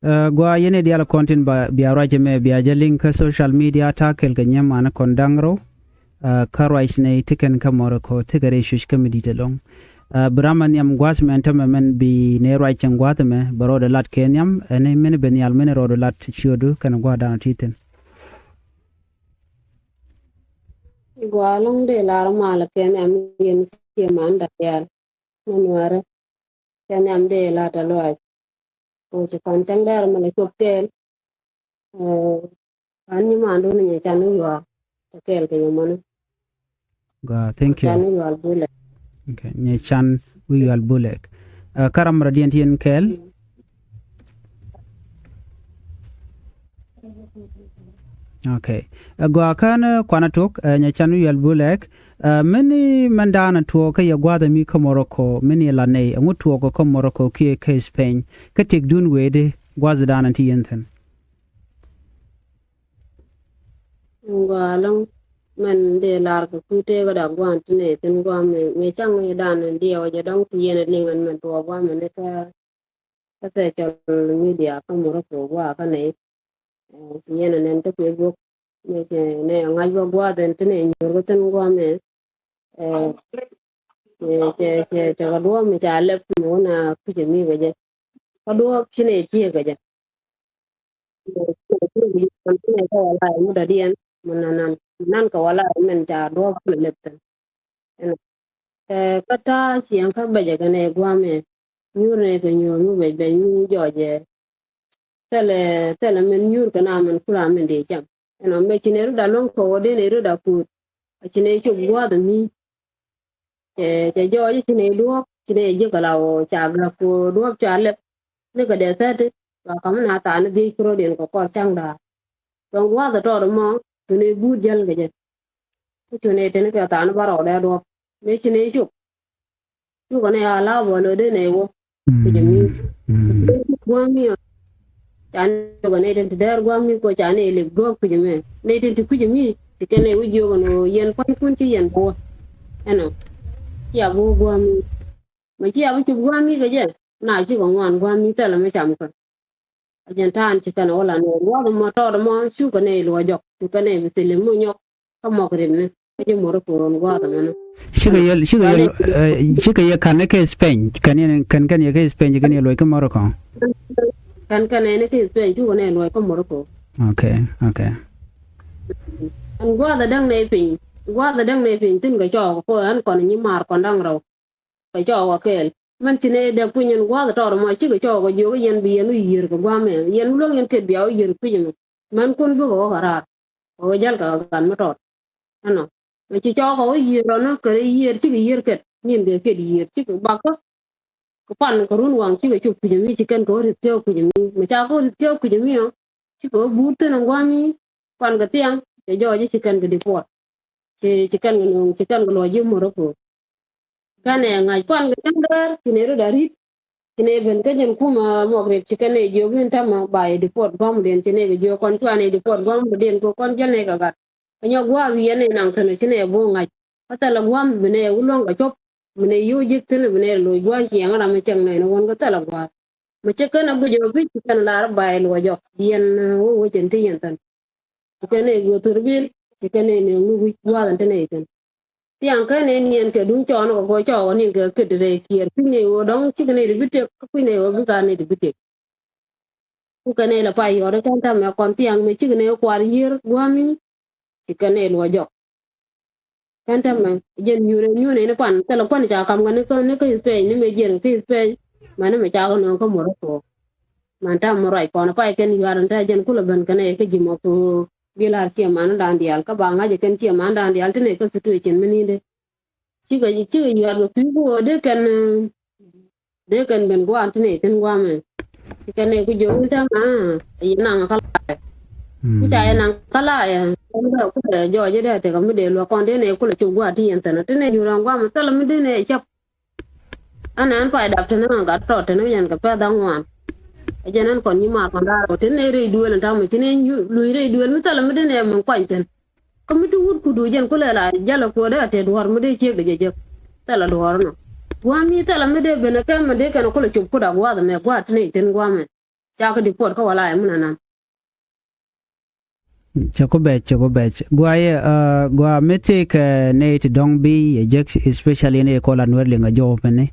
Gwa yene dial content ba biara jeme biaja link social media ta kel ganyam ana kondangro karwais ne tiken kamoro ko tigare shush kamedi telong braman yam gwas men tamamen bi ne right ngwata me baro de lat kenyam ene men ben yal men ro de lat chiodu kan gwa dan titen gwa long de lar mal kenyam yen si manda yar nonware kenyam de la ta lo ko ci kon tang dar mala chop kel an ni ma ndo ni chanu yo to kel ke yamana ga thank you chanu yo bule okay ne chan wi yal bulek karam radiant yen kel okay gwa kan kwana tok ne chan wi yal bulek mini mandana to ka ya gwada mi ka morocco mini la nei ngutu ko morocco ki spain ka tik dun wede gwaza dana ti yenten gwa long man de lar ko kute ga da gwan tne tin gwa me chang ni dan de o ja dong ti yen lingan man to gwa me ne ka te chal media ka mo ko gwa ka ne ti yen nen to facebook me se ne ngai gwa den tne nyor ko tin gwa me che ga do mi cha le mo na ku je mi ga je ka do chine ti ga je ko wala mu da dian nan ka wala men cha do ku le tan ka ta chiang ka ba je ga ne gwa me nyu ne ga nyu mu be nyu jo je tele men nyur ka na men kula men de cham me chine ru da long ko de ne ru da ku chine chu gwa da mi che jo ji chine do chine je ka lawo cha ga ko do cha le ne ka de sa te ba ka na ta ne di kro den ko ko chang da don gwa da to mo ne bu jel ga je tu ne te ne ka ta ne ba ro da do me chine chu ko ne ala bo le de ne wo ku je mi gwa mi chan ko ne te der gwa mi ko chan ne le do ku je me ne te ku je mi ti ke ne wu jo no yen pa kun ti yen bo eno ya bu gwa mi ma chi abu chu gwa mi ga je na chi ko ngwan gwa mi te la me cham ko ajan tan ci kan wala no wa mo to mo chu ko ne lo jok chu ko ne bisele mo nyok ka mo grim ne ke mo ro ko ron wa ta no shiga ya kan ke spain kan ya ke spain kan ya lo ke morocco kan ne ke spain chu ko ne lo ko mo ro ko okay an gwa da dang ne pin tin ga cho ko an kon ni mar kon dang ro ka cho wa kel man tine da kunyen gwa da to mo chi ga cho ko yo yen bi yen yir ko gwa me yen lo yen ke bi aw yir pin man kun bu ko gara o jal ka kan mo to ano me chi cho ko yir no ke yir chi ga yir ke nin de ke yir chi ko ba ko pan ko run wang chi ga chu pin mi chi kan ko ri tyo ku mi me cha ko ri tyo ku mi yo chi ko bu te na gwa mi pan ga tiang je jo ji chi kan ga di pot chi kan lo ji mo ro ko kane ngai pan ga tang der tinero dari tine ben ka jen kuma mo gre chikane jo bin tama bai di pot gom den tine ga jo kon twane di pot gom den ko kon jane ga gat kanyo gwa wi ene nang tane tine bo ngai ata la gwam bene ulong ga chop bene yu jik tine bene lo gwa chi ngara me chang ne no won ga tala gwa me chekana bu jo bi chikan la bai lo jo bien wo chen ti yan tan chikane go turbil chikane ne nu wi gwa tan tine tiang ka ne nien ke dung cho no ko cho ni ke de kier pi ne wo dong chi ne de bite ku ne wo ga ne de bite ku ka ne la pa yo de tan tam kon tiang me chi ne ko ar yir gwa mi chi ka ne lo jo tan tam ma jen nyu ne pan ta la kon cha kam ne ko pe ni me jen ke pe ma ne me cha ko no ko mo ro ko man ta mo rai ko na pa ken yu aran ta jen ku la ban ka ne ke ji mo ko gilar chi ma na dan dial ka ba nga je ken chi ma dan dial te ne ko situ chen me ni de chi yar go pi go de kan ben go antene ten go me chi kan ne ku jo ta ma ina nga kala ku cha ina kala ya ko da ku da jo je de te ko me de lo kon de ne ku la chu go ati yen tan te ne yu ran go ma ta la me de ne chap ana an pa da te na ga to te ne yan ka pa da ngwan e je nan kon ni ma kon da te ne re duel ta me te ne lu re duel me ta la me de ne mo kwan ten ko mi tu wut ku du jen ko la jala ko da te duwar mu de che de je tala duwar no wa mi tala me de bene ka me de kan ko le chup ko da gwa da me gwa tne ten gwa me cha ka deport ka wala mun na Choko bech gwa mete ka ne te dong bi eject especially ne ko la nwer linga job ne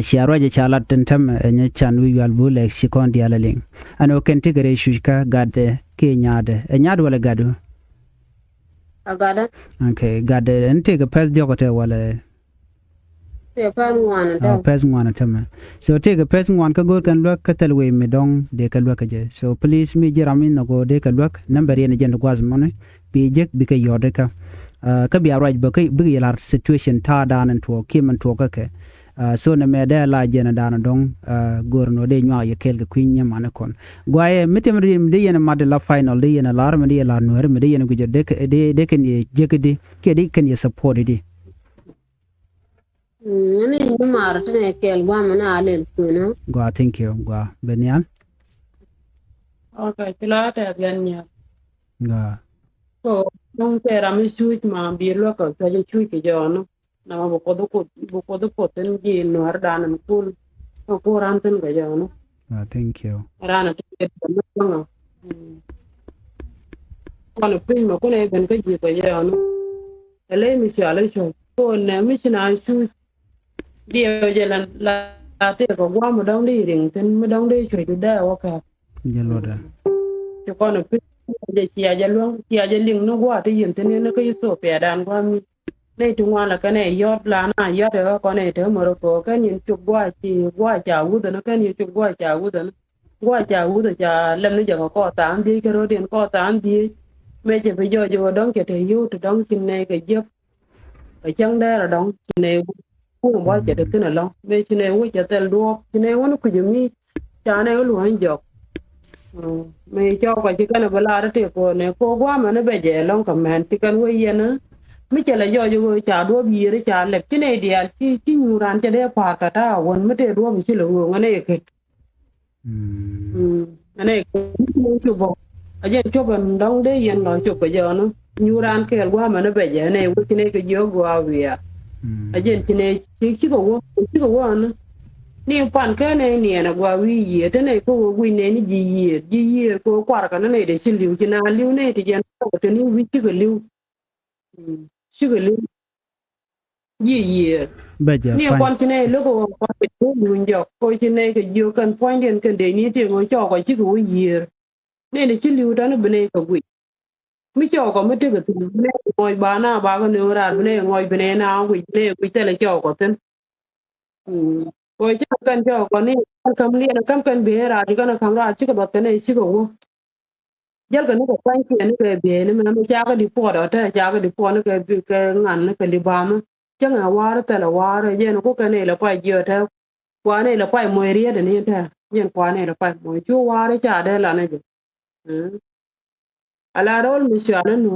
shiaro je chala tentam nya chan wi wal bu le shikon dia la ling ano ken te gare shuka gade ke nyaade wala gadu agada okay gade ente ga pas dio ko te wala pe pan wana ta pes ngwana tama so take a pes ngwan ka gor kan lok ka talwe me dong de ka lok je so please mi jiramin no go de ka lok number yen jen gwaz mone bi jek bi ka yode ka ka bi araj ba ka bi yalar situation ta danan to kiman to ka ke so na me da la jena dana dong gor no de nywa ye kel ga kwinya man kon gwaye mitem rim de yen mad la final de yen lar me de la no me de yen guje de ken ye jekdi ke de ken ye support de ni ni mar tane kel gwa mana ale kuno gwa thank you gwa benial Okay, kila ta ganya. gwa So, nung pera mi shuit ma bi lo ka ta je shuit ke jono. Na ma bu ko do ko ten ji no har dan mi kul. Ko ran ten ga jono. thank you Rana te ke no no. Kono pin ma ko ne ben ka ji ko jono. Ele mi shala sho. Ko ne mi sina shuit. Dio je lan la te ko gwa mo dong di ring ten mo dong di shuit da wa ka. jeloda Cho con pin je chia ja luong chia ja ling no gwa te yin ten ne ko so pe dan gwa mi. Nei tu ngwa la ka ne yot la na yot de ko ne te mo ro ko ka nin chu gwa cha wu de na ka nin chu gwa cha wu de gwa cha wu de cha lem ne ja ko ta an di ke ro den ko ta an di me je pe jo dong ke te yu tu dong kin ne ke je ở chân đây là đóng chị này cũng bao giờ được thế nào lo về chị này cũng chỉ tên đua chị này cũng cứ giống như cha này cũng luôn dọc mày cho cái chị cái này bala đó thì cô này cô quá mà nó bây giờ long cầm hẹn chị cái quay gì nữa mấy chị là do cha đua bia đấy cha lẹp chị này đi chị nhiều ran chị đây phá cả ta quên mấy cái đua mình chỉ là người anh này kì anh này cũng chụp bộ ở trên chụp bên đóng đấy yên nói chụp bây giờ nó nhiều ran cái quá mà nó bây giờ này chị này cái gió qua về ajen tine ci ko won ni pan ka ne ni na gwa wi ye te ne ko wi ne ni ji ye ko kwar ka ne de ci liu ci na liu ne ti jen ko te ni wi ci ko liu ye beja ni kon tine lo ko ko te lu njo ko ci ne ke jo kan point den kan de ni te ngo cho ko ci ko ye ne de ci liu da ne bene ko wi mi cho ko mete ko ne ngoi ba na ba ko ne ra ne ngoi bene na wi ne wi te le cho ko ten ko cha kan cho ko ni kam ni na kam kan be ra di kana kam ra chi ko ba ne chi ko wo jal kan ko kan ki ne ke be ne ma cha ko di po da ta cha ko di po ne ke ngan ne ke di ba ma cha nga wa ra ta la wa ra je no ko ka ne la pa ji ta kwa ne la pa mo ri da ne ta yen kwa ne la pa mo chu wa ra cha de la ne je ala rol mi sha ne no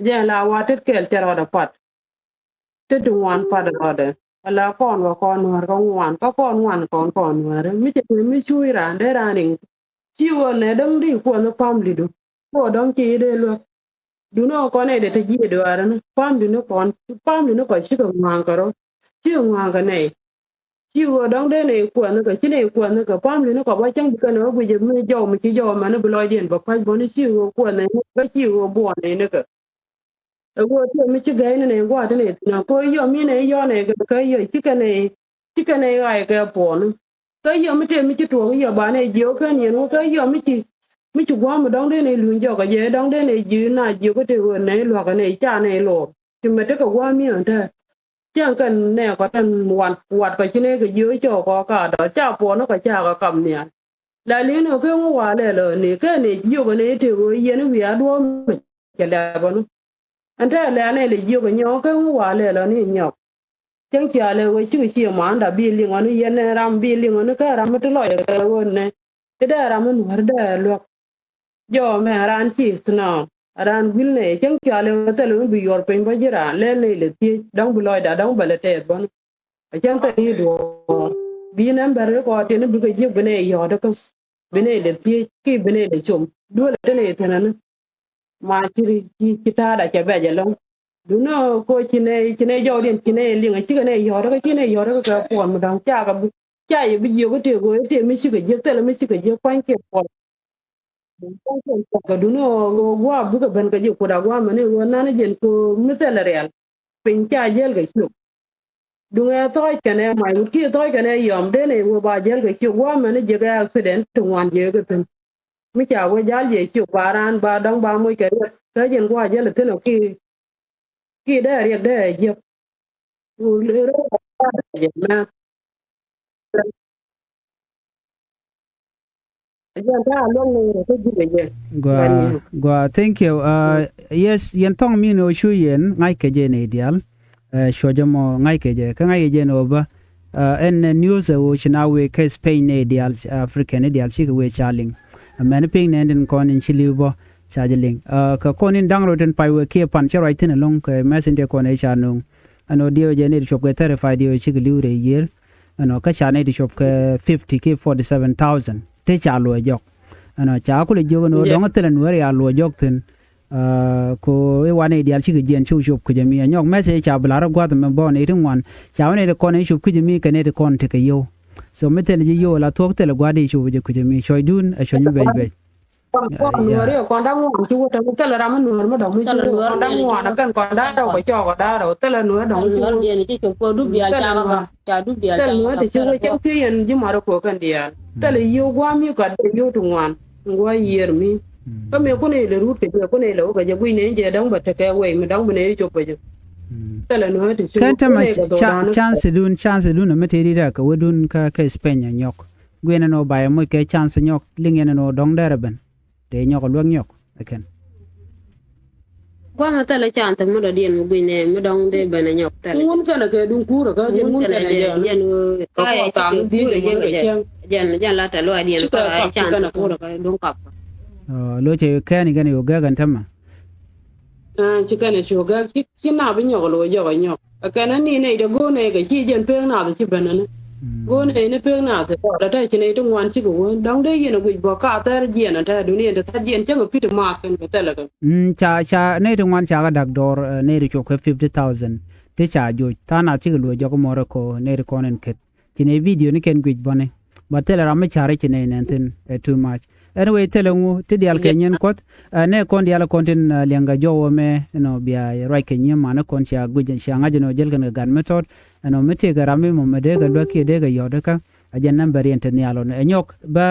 je la wa tet kel ter da pat te tu wan pa da da ala kon wa kon war ko wan ko kon war mi te mi chui ran de ran ning chi wo ne dong di ko no pam li du ko dong chi de lo du no ko ne de te ji de war no pam du no ko chi ko wan ko ro chi wan ga ne chi wo dong de ne ko no ko chi ne ko no ko pam li no ko ba chang bi ka no bu je mi jo mi chi jo ma no bu lo den ba pa bo ni chi wo ko ne ko chi wo bo ne ko wo te mi chi gai ne wa de ne na ko yo mi ne yo ne ka yo chi ka ne ai ka po no ka yo mi te mi chi to yo ba ne jo ka ni no ka yo mi chi gwa mo dong de ne lu jo ka je dong de ne ji na ji ko te wo ne lo ka ne cha ne lo chi me te ka gwa mi an ta chang kan ne ko tan wat ka chi ne ka jo cho ko ka da cha po no ka cha ka kam ne la li no ke wa le lo ne ka ne jo ka ne te wo ye ne wi a do mi ke la ba no anta le ne le yo nyo ke wa le lo ni nyo chen chia le we chi chi ma nda bi li ngonu ye ne ram bi li ngonu ka ram to lo ye wo ne te da ram nu har da lo yo me ran chi sno ran wil ne chen chia le te lu bi yor pen ba jira le ti dong bu lo da dong ba le te bon a chen te ni do bi nan ber ko te ne bi ko ji bene yo da ko bene le ti ki bene le chum du le te ne te na ma chi ta da che be je lo du no ko chi ne jo din chi ne li nga chi ne yo da chi ne yo da ka po mo dang cha cha ye bi yo ko te go te mi chi ga je te le mi chi ga je kwan ke ko ka duno gwa bu ka ben ka je ko da gwa mane go na ne jen ko mi te le real pin cha jel ga chu dunga to ka ne mai u ki to ka ne yom de ne wo ba jel ga chu gwa mane je ga accident to wan je ga ten mi cha wo jal je chu baran ba dong ba mo ka ta jen gwa jel te no ki da ri da je u le ro je na ja ta lo ne ko ji je Gwa thank you. Yes, yen tong mi no shu yen ngai ke je ne dial. Shojamo ngai ke je ka ngai je no ba. En news wo china we ke Spain ne dial African ne dial chi we charling. Man ping ne den kon in chili bo charling. Ka kon in dang roten pai we ke pan che right in along ke messenger kon e chanung. Ano dio je ne di shop ke 35 dio chi liu re year. Ano ka cha ne di shop ke 50 ke 47,000. Te cha lo jok. Ano cha ko le jogo no dong tele no ya lo jok tin ko e wane dial chi gen chu shop ku jami nyok message cha blara gwa me bon e tin wan cha wane de kon shop ku jami kane de kon te ke yo so metel ji yo la tok tele gwa de chu je ku jami shoy dun e shonyu be be kon da ngwan chu ta tele ram no ma dong mi chu kon da ngwan kan kon da do ko cho ko da do tele no dong chu bien chi ko du bia cha du bia cha no de chu chen ti yen ji maro ko kan dia tele yo gwa mi ka de yo tu ngwan ngwa yer mi ka me ko ne le rut ke ko ne le ko je gui ne je dong ba te ke we mi dong ne chu ko je tele no de chu kanta ma chance dun me te ri da ka wudun ka Spain nyok gwena no ba mo ke chance nyok lingen no dong dere ben de nyok luang nyok aken kwa ma tele chante mo do dien mo gwine mo dong de ben nyok tele mun kana ke dun kura ka je mun kana je yen ka ya ta di je jen la ta lo dien ka ai chante ko ka dong kap lo che ka ni gane yo ga gan tamma ci kana shoga ki na bin yo lo yo yo kana ni ne da go ne ga ci jen pe na da ci banana go ne ne pe na da ta ci ne tun wan ci go dong de yen go bo ka ta jen na ta duniya da ta jen ce go fit ma kan ga tala ga cha ne tun wan cha ga dak dor ne ri ko 50,000 te cha jo ta na ci lo jo ko moro ko ne ri konen ket ci ne video ni ken gwej bone ba tele ram cha re ci ne nenten too much anyway telengu ti dial kenyen kot ne kon dial kontin lenga jowo me no bia right kenyen mana kon sia gujen sia ngaje no jel kan gan method no mete ga rami mo mede ga doki de ga yoda ka ajen number yente ni alo ne nyok ba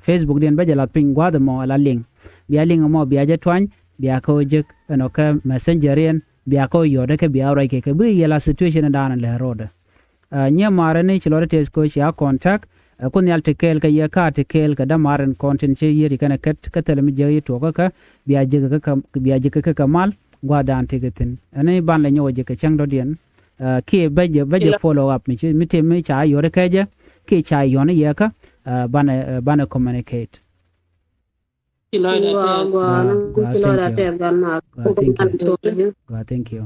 Facebook den ba jala ping gwa de mo la link bia link mo bia je twan bia ko je no ka messenger yen bia ko yoda ka bia right ke bi yela situation dana le roda nya mare ne chilore tes ko sia contact kun yal tekel ka ye ka tekel ka damaren content che yeri kana kat katel mi je to ka biya je ka kamal gwa dan tegetin ane ban la nyoje ka chang do dien ke baje follow up mi te mi cha yore ka je ke cha yone ye ka bana communicate gwa thank you